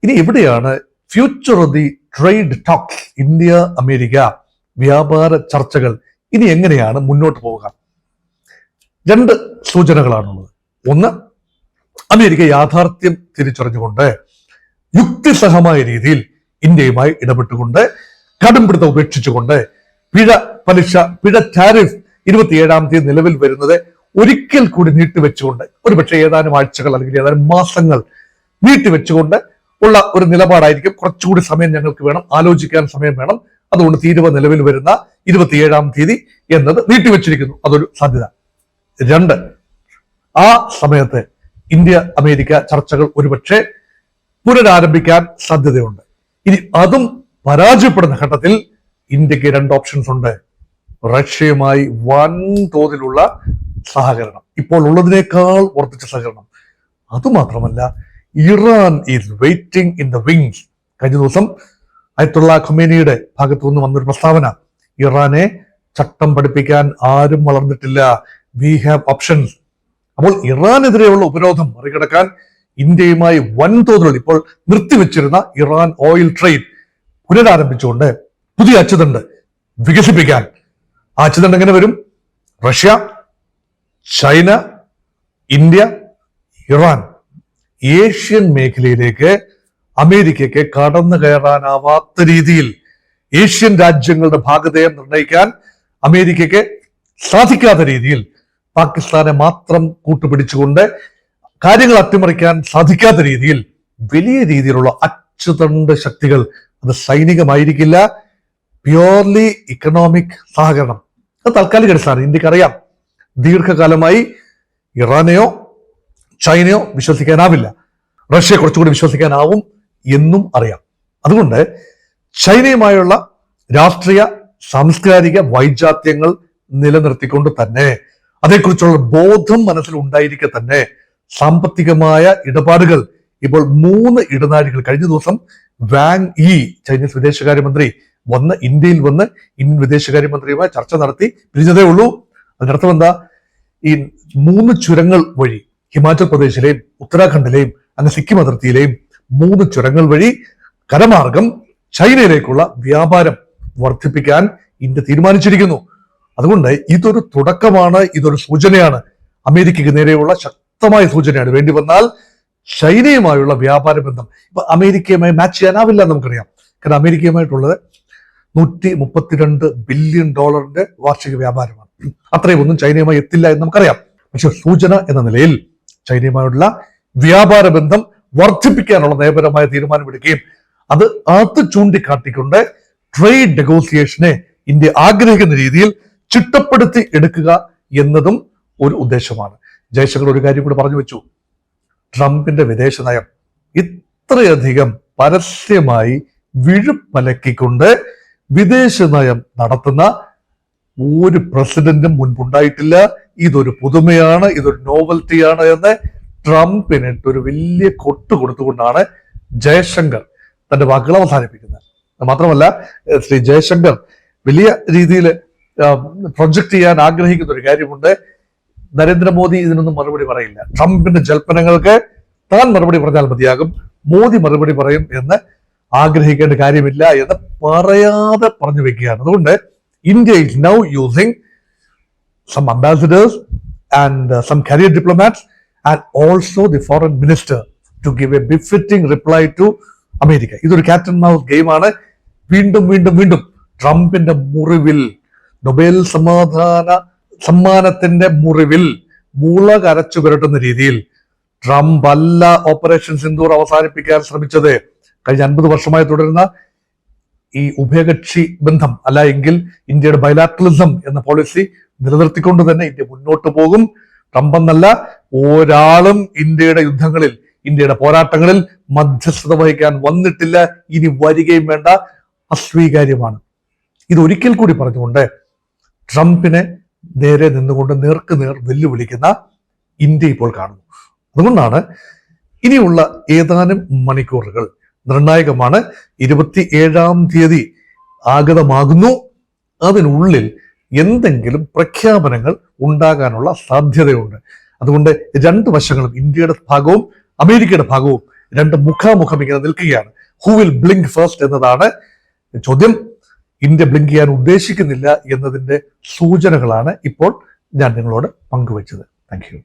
ഇനി എവിടെയാണ് future of the trade talks, India America വ്യാപാര ചർച്ചകൾ ഇനി എങ്ങനെയാണ് മുന്നോട്ട് പോവുക? രണ്ട് സൂചനകളാണുള്ളത്. ഒന്ന്, അമേരിക്ക യാഥാർത്ഥ്യം തിരിച്ചറിഞ്ഞുകൊണ്ട് യുക്തിസഹമായ രീതിയിൽ ഇന്ത്യയുമായി ഇടപെട്ടുകൊണ്ട് കടുംപിടുത്തം ഉപേക്ഷിച്ചുകൊണ്ട് പിഴ ടാരിഫ് 27-ാം തീയതി നിലവിൽ വരുന്നത് ഒരിക്കൽ കൂടി നീട്ടിവെച്ചുകൊണ്ട്, ഒരുപക്ഷെ ഏതാനും ആഴ്ചകൾ അല്ലെങ്കിൽ ഏതാനും മാസങ്ങൾ നീട്ടിവെച്ചുകൊണ്ട് ഉള്ള ഒരു നിലപാടായിരിക്കും. കുറച്ചുകൂടി സമയം ഞങ്ങൾക്ക് വേണം, ആലോചിക്കാൻ സമയം വേണം, അതുകൊണ്ട് തീരുവ നിലവിൽ വരുന്ന 27-ാം തീയതി എന്നത് നീട്ടിവെച്ചിരിക്കുന്നു. അതൊരു സാധ്യത. രണ്ട്, ആ സമയത്ത് ഇന്ത്യ അമേരിക്ക ചർച്ചകൾ ഒരുപക്ഷെ പുനരാരംഭിക്കാൻ സാധ്യതയുണ്ട്. ഇനി അതും പരാജയപ്പെടുന്ന ഘട്ടത്തിൽ ഇന്ത്യക്ക് രണ്ട് ഓപ്ഷൻസ് ഉണ്ട്. റഷ്യയുമായി വൻതോതിലുള്ള സഹകരണം, ഇപ്പോൾ ഉള്ളതിനേക്കാൾ വർദ്ധിച്ച സഹകരണം. അതുമാത്രമല്ല, Iran is waiting in the wings. കഴിഞ്ഞ ദിവസം അയത്തുള്ള ഖൊമേനിയുടെ ഭാഗത്തു നിന്ന് വന്നൊരു പ്രസ്താവന, ഇറാനെ ചട്ടം പഠിപ്പിക്കാൻ ആരും വളർന്നിട്ടില്ല, വി ഹാവ് ഓപ്ഷൻസ്. അപ്പോൾ ഇറാനെതിരെയുള്ള ഉപരോധം മറികടക്കാൻ ഇന്ത്യയുമായി വൻതോതിലുള്ള, ഇപ്പോൾ നിർത്തിവെച്ചിരുന്ന ഇറാൻ ഓയിൽ ട്രേഡ് പുനരാരംഭിച്ചുകൊണ്ട് പുതിയ അച്ചുതണ്ട് വികസിപ്പിക്കാൻ. ആ അച്ചുതണ്ട് എങ്ങനെ വരും? Russia, China, India, Iran, Asian മേഖലയിലേക്ക് അമേരിക്കയ്ക്ക് കടന്നു കയറാനാവാത്ത രീതിയിൽ, ഏഷ്യൻ രാജ്യങ്ങളുടെ ഭാഗതയെ നിർണ്ണയിക്കാൻ അമേരിക്കയ്ക്ക് സാധിക്കാത്ത രീതിയിൽ, പാകിസ്ഥാനെ മാത്രം കൂട്ടുപിടിച്ചുകൊണ്ട് കാര്യങ്ങൾ അട്ടിമറിക്കാൻ സാധിക്കാത്ത രീതിയിൽ വലിയ രീതിയിലുള്ള അച്ചുതണ്ട് ശക്തികൾ, അത് സൈനികമായിരിക്കില്ല, പ്യോർലി ഇക്കണോമിക് സഹകരണം. അത് താൽക്കാലിക അടിസ്ഥാനം. ഇന്ത്യക്കറിയാം, ദീർഘകാലമായി ഇറാനെയോ ചൈനയോ വിശ്വസിക്കാനാവില്ല, റഷ്യ കുറച്ചുകൂടി വിശ്വസിക്കാനാവും എന്നും അറിയാം. അതുകൊണ്ട് ചൈനയുമായുള്ള രാഷ്ട്രീയ സാംസ്കാരിക വൈജാത്യങ്ങൾ നിലനിർത്തിക്കൊണ്ട് തന്നെ, അതേക്കുറിച്ചുള്ള ബോധം മനസ്സിൽ ഉണ്ടായിരിക്കെ തന്നെ സാമ്പത്തികമായ ഇടപാടുകൾ ഇപ്പോൾ 3 ഇടനാഴികൾ, കഴിഞ്ഞ ദിവസം വാങ് യി ചൈനീസ് വിദേശകാര്യമന്ത്രി ഇന്ത്യയിൽ വന്ന് ഇന്ത്യൻ വിദേശകാര്യമന്ത്രിയുമായി ചർച്ച നടത്തി പിരിഞ്ഞതേ ഉള്ളൂ. അതിനർത്ഥം എന്താ? ഈ 3 ചുരങ്ങൾ വഴി, ഹിമാചൽ പ്രദേശിലെയും ഉത്തരാഖണ്ഡിലെയും അങ്ങ് സിക്കിം അതിർത്തിയിലെയും 3 ചുരങ്ങൾ വഴി കരമാർഗം ചൈനയിലേക്കുള്ള വ്യാപാരം വർദ്ധിപ്പിക്കാൻ ഇന്ത്യ തീരുമാനിച്ചിരിക്കുന്നു. അതുകൊണ്ട് ഇതൊരു തുടക്കമാണ്, ഇതൊരു സൂചനയാണ്, അമേരിക്കയ്ക്ക് നേരെയുള്ള ശക്തമായ സൂചനയാണ്. വേണ്ടി വന്നാൽ ചൈനയുമായുള്ള വ്യാപാര ബന്ധം ഇപ്പൊ അമേരിക്കയുമായി മാച്ച് ചെയ്യാനാവില്ല നമുക്കറിയാം. കാരണം അമേരിക്കയുമായിട്ടുള്ളത് $132 ബില്യൺ വാർഷിക വ്യാപാരമാണ്. അത്രയും ഒന്നും ചൈനയുമായി എത്തില്ല എന്ന് നമുക്കറിയാം. പക്ഷെ സൂചന എന്ന നിലയിൽ ചൈനയുമായുള്ള വ്യാപാര ബന്ധം വർദ്ധിപ്പിക്കാനുള്ള നയപരമായ തീരുമാനമെടുക്കുകയും അത് ചൂണ്ടിക്കാട്ടിക്കൊണ്ട് ട്രേഡ് നെഗോസിയേഷനെ ഇന്ത്യ ആഗ്രഹിക്കുന്ന രീതിയിൽ ചിട്ടപ്പെടുത്തി എടുക്കുക എന്നതും ഒരു ഉദ്ദേശമാണ്. ജയശങ്കർ ഒരു കാര്യം കൂടി പറഞ്ഞു വെച്ചു, ട്രംപിന്റെ വിദേശ നയം ഇത്രയധികം പരസ്യമായി വിഴുപ്പലക്കിക്കൊണ്ട് വിദേശ നയം നടത്തുന്ന ഒരു പ്രസിഡന്റും മുൻപുണ്ടായിട്ടില്ല. ഇതൊരു പുതുമയാണ്, ഇതൊരു നോവൽറ്റിയാണ് എന്ന് ട്രംപിനിട്ട് ഒരു വലിയ കൊട്ട് കൊടുത്തുകൊണ്ടാണ് ജയശങ്കർ തന്റെ വാക്കുകൾ അവസാനിപ്പിക്കുന്നത്. മാത്രമല്ല, ശ്രീ ജയശങ്കർ വലിയ രീതിയിൽ പ്രൊജക്ട് ചെയ്യാൻ ആഗ്രഹിക്കുന്ന ഒരു കാര്യമുണ്ട്. നരേന്ദ്രമോദി ഇതിനൊന്നും മറുപടി പറയില്ല, ട്രംപിന്റെ ജൽപ്പനങ്ങൾക്ക് താൻ മറുപടി പറഞ്ഞാൽ മതിയാകും, മോദി മറുപടി പറയും എന്ന് ആഗ്രഹിക്കേണ്ട കാര്യമില്ല എന്ന് പറയാതെ പറഞ്ഞു വെക്കുകയാണ്. അതുകൊണ്ട് India is now using some ambassadors and some career diplomats and also the foreign minister to give a befitting reply to America. ഇതൊരു ക്യാറ്റ് ആൻഡ് മൗസ് ഗെയിമാണ്. വീണ്ടും ട്രംപിന്റെ മുറിവിൽ, നൊബേൽ സമ്മാനത്തിന്റെ മുറിവിൽ മുള കരച്ചു പുരട്ടുന്ന രീതിയിൽ ട്രംപ് അല്ല ഓപ്പറേഷൻ സിന്ദൂർ അവസാനിപ്പിക്കാൻ ശ്രമിച്ചത്. കഴിഞ്ഞ 50 വർഷമായി തുടരുന്ന ഈ ഉഭയകക്ഷി ബന്ധം അല്ല എങ്കിൽ ഇന്ത്യയുടെ ബൈലാറ്ററലിസം എന്ന പോളിസി നിലനിർത്തിക്കൊണ്ട് തന്നെ ഇന്ത്യ മുന്നോട്ട് പോകും. ട്രംപ് എന്നല്ല ഒരാളും ഇന്ത്യയുടെ യുദ്ധങ്ങളിൽ, ഇന്ത്യയുടെ പോരാട്ടങ്ങളിൽ മധ്യസ്ഥത വഹിക്കാൻ വന്നിട്ടില്ല, ഇനി വരികയും വേണ്ട, അസ്വീകാര്യമാണ്. ഇതൊരിക്കൽ കൂടി പറഞ്ഞുകൊണ്ട് ട്രംപിനെ നേരെ നിന്നുകൊണ്ട് നേർക്കുനേർ വെല്ലുവിളിക്കുന്ന ഇന്ത്യ ഇപ്പോൾ കാണുന്നു. അതുകൊണ്ടാണ് ഇനിയുള്ള ഏതാനും മണിക്കൂറുകൾ നിർണായകമാണ്. 27-ാം തീയതി ആഗതമാകുന്നു. അതിനുള്ളിൽ എന്തെങ്കിലും പ്രഖ്യാപനങ്ങൾ ഉണ്ടാകാനുള്ള സാധ്യതയുണ്ട്. അതുകൊണ്ട് രണ്ട് വശങ്ങളും, ഇന്ത്യയുടെ ഭാഗവും അമേരിക്കയുടെ ഭാഗവും രണ്ട് മുഖാമുഖം ഇങ്ങനെ നിൽക്കുകയാണ്. ഹു വിൽ ബ്ലിങ്ക് ഫസ്റ്റ് എന്നതാണ് ചോദ്യം. ഇന്ത്യ ബ്ലിങ്ക് ചെയ്യാൻ ഉദ്ദേശിക്കുന്നില്ല എന്നതിന്റെ സൂചനകളാണ് ഇപ്പോൾ ഞാൻ നിങ്ങളോട് പങ്കുവച്ചത്. Thank you.